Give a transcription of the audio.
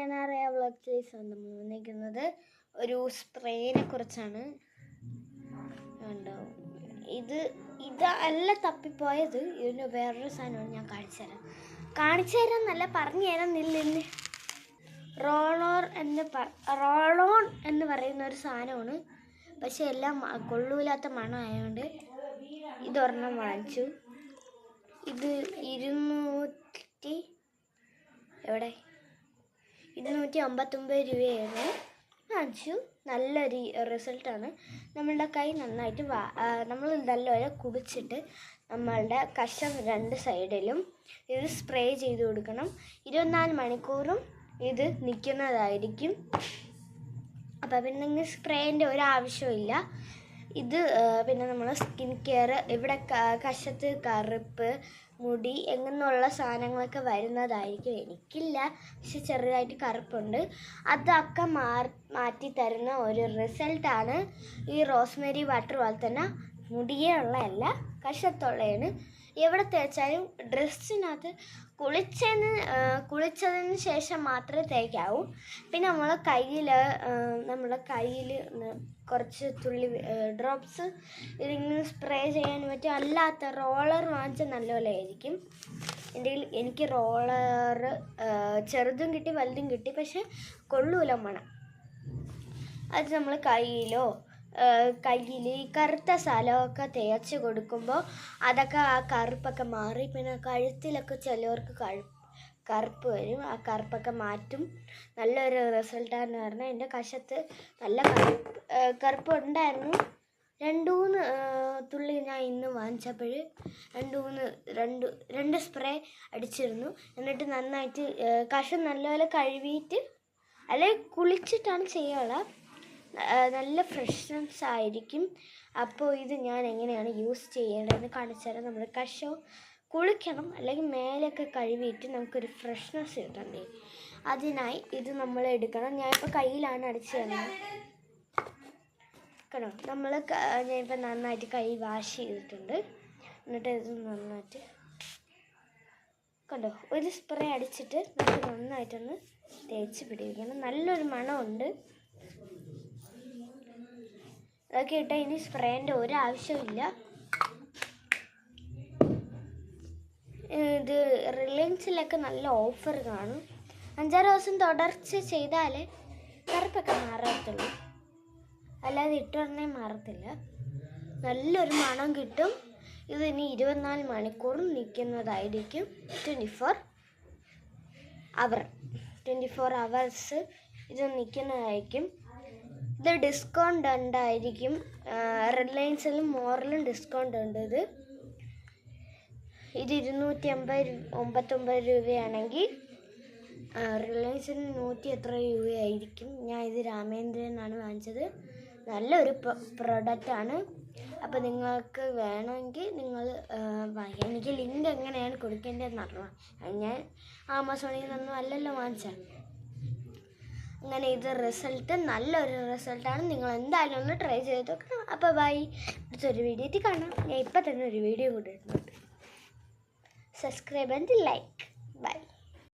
ഞാൻ അറിയാ വ്ളോഗ്സ് വന്നിരിക്കുന്നത് ഒരു സ്പ്രേനെ കുറിച്ചാണ്. കണ്ടോ, ഇത് അല്ല തപ്പിപ്പോയത്, ഇതിന് വേറൊരു സാധനമാണ്. ഞാൻ കാണിച്ചു തരാം എന്നല്ല, പറഞ്ഞു തരാം. നില്ലിന്ന് റോളോൺ എന്ന് പറയുന്ന ഒരു സാധനമാണ്. പക്ഷെ എല്ലാം കൊള്ളൂലാത്ത മണമായതുകൊണ്ട് ഇതൊരെണ്ണം വാങ്ങിച്ചു. ഇത് 259 രൂപയായിരുന്നു. വാങ്ങിച്ചു. നല്ലൊരു റിസൾട്ടാണ്. നമ്മളുടെ കൈ നന്നായിട്ട് നമ്മൾ നല്ലപോലെ കുടിച്ചിട്ട് നമ്മളുടെ കഷം 2 സൈഡിലും ഇത് സ്പ്രേ ചെയ്ത് കൊടുക്കണം. 24 മണിക്കൂറും ഇത് നിൽക്കുന്നതായിരിക്കും. അപ്പം പിന്നെ സ്പ്രേൻ്റെ ഒരാവശ്യമില്ല. ഇത് പിന്നെ നമ്മൾ സ്കിൻ കെയർ, ഇവിടെ കഷത്ത് കറുപ്പ്, മുടി എങ്ങനെയുള്ള സാധനങ്ങളൊക്കെ വരുന്നതായിരിക്കും. എനിക്കില്ല, പക്ഷെ ചെറുതായിട്ട് കറുപ്പുണ്ട്. അതൊക്കെ മാറ്റി തരുന്ന ഒരു റിസൾട്ടാണ് ഈ റോസ്മേരി വാട്ടർ. പോലെ തന്നെ മുടിയേ ഉള്ളതല്ല, കഷത്തുള്ളതാണ്. എവിടെ തേച്ചാലും ഡ്രസ്സിനകത്ത് കുളിച്ചതിന് ശേഷം മാത്രമേ തേക്കാവൂ. പിന്നെ നമ്മുടെ കയ്യിൽ കുറച്ച് തുള്ളി ഡ്രോപ്സ് ഇതിങ്ങനെ സ്പ്രേ ചെയ്യാൻ പറ്റും. അല്ലാത്ത റോളർ വാങ്ങിച്ചാൽ നല്ലപോലെ ആയിരിക്കും. എനിക്ക് റോളർ ചെറുതും കിട്ടി വലുതും കിട്ടി, പക്ഷെ കൊള്ളൂല മണം. അത് നമ്മൾ കയ്യിൽ ഈ കറുത്ത സ്ഥലമൊക്കെ തേച്ച് കൊടുക്കുമ്പോൾ അതൊക്കെ ആ കറുപ്പൊക്കെ മാറി. പിന്നെ കഴുത്തിലൊക്കെ ചിലവർക്ക് കറുപ്പ് വരും. ആ കറുപ്പൊക്കെ മാറ്റും. നല്ലൊരു റിസൾട്ടാന്ന് പറഞ്ഞാൽ എൻ്റെ കഷത്ത് നല്ല കറുപ്പ് ഉണ്ടായിരുന്നു. 2-3 തുള്ളി ഞാൻ ഇന്ന് വാങ്ങിച്ചപ്പോൾ 2 സ്പ്രേ അടിച്ചിരുന്നു. എന്നിട്ട് നന്നായിട്ട് കഷം നല്ലപോലെ കഴുകിയിട്ട്, അല്ലെങ്കിൽ കുളിച്ചിട്ടാണ് ചെയ്യാനുള്ള നല്ല ഫ്രഷ്നെസ് ആയിരിക്കും. അപ്പോൾ ഇത് ഞാൻ എങ്ങനെയാണ് യൂസ് ചെയ്യേണ്ടതെന്ന് കാണിച്ചു തരാം. നമ്മൾ കഷം കുളിക്കണം, അല്ലെങ്കിൽ മേലൊക്കെ കഴുകിയിട്ട് നമുക്കൊരു ഫ്രഷ്നെസ് കിട്ടണ്ടേ. അതിനായി ഇത് നമ്മൾ എടുക്കണം. ഞാനിപ്പോൾ കയ്യിലാണ് അടിച്ചു തരുന്നത്. കണ്ടോ, ഞാനിപ്പോൾ നന്നായിട്ട് കൈ വാഷ് ചെയ്തിട്ടുണ്ട്. എന്നിട്ട് ഇത് നന്നായിട്ട് കണ്ടോ, ഒരു സ്പ്രേ അടിച്ചിട്ട് നമുക്ക് നന്നായിട്ടൊന്ന് തേച്ച് പിടിപ്പിക്കണം. നല്ലൊരു മണമുണ്ട്. അതൊക്കെ ഇട്ടാൽ ഇനി സ്പ്രേൻ്റെ ഒരാവശ്യമില്ല. ഇത് റിലയൻസിലൊക്കെ നല്ല ഓഫർ കാണും. 5-6 ദിവസം തുടർച്ച ചെയ്താലേ കറുപ്പൊക്കെ മാറത്തുള്ളൂ, അല്ലാതെ ഇട്ടുടനെ മാറത്തില്ല. നല്ലൊരു മണം കിട്ടും. ഇത് ഇനി 24 മണിക്കൂറും നിൽക്കുന്നതായിരിക്കും. 24 അവേഴ്സ് ഇത് നിൽക്കുന്നതായിരിക്കും. ഇത് ഡിസ്കൗണ്ട് ഉണ്ടായിരിക്കും. റിലയൻസിലും മോറിലും ഡിസ്കൗണ്ട് ഉണ്ട്. ഇത് 259 രൂപയാണെങ്കിൽ റിലയൻസിന് 100 എത്ര രൂപയായിരിക്കും. ഞാൻ ഇത് രാമേന്ദ്രനാണ് വാങ്ങിച്ചത്. നല്ലൊരു പ്രൊഡക്റ്റാണ്. അപ്പോൾ നിങ്ങൾക്ക് വേണമെങ്കിൽ നിങ്ങൾ വാങ്ങിക്കാം. എനിക്ക് ലിങ്ക് എങ്ങനെയാണ് കൊടുക്കേണ്ടതെന്ന് അറിയാം. ഞാൻ ആമസോണിൽ നിന്നൊന്നും അല്ലല്ലോ വാങ്ങിച്ചത്. അങ്ങനെ ഇത് നല്ലൊരു റിസൾട്ടാണ്. നിങ്ങൾ എന്തായാലും ഒന്ന് ട്രൈ ചെയ്ത് നോക്കണം. അപ്പോൾ ബൈ. അടുത്തൊരു വീഡിയോയിൽ കാണാം. ഞാൻ ഇപ്പം തന്നെ ഒരു വീഡിയോ കൂടെ ഇടുന്നുണ്ട്. Subscribe and like. ബൈ.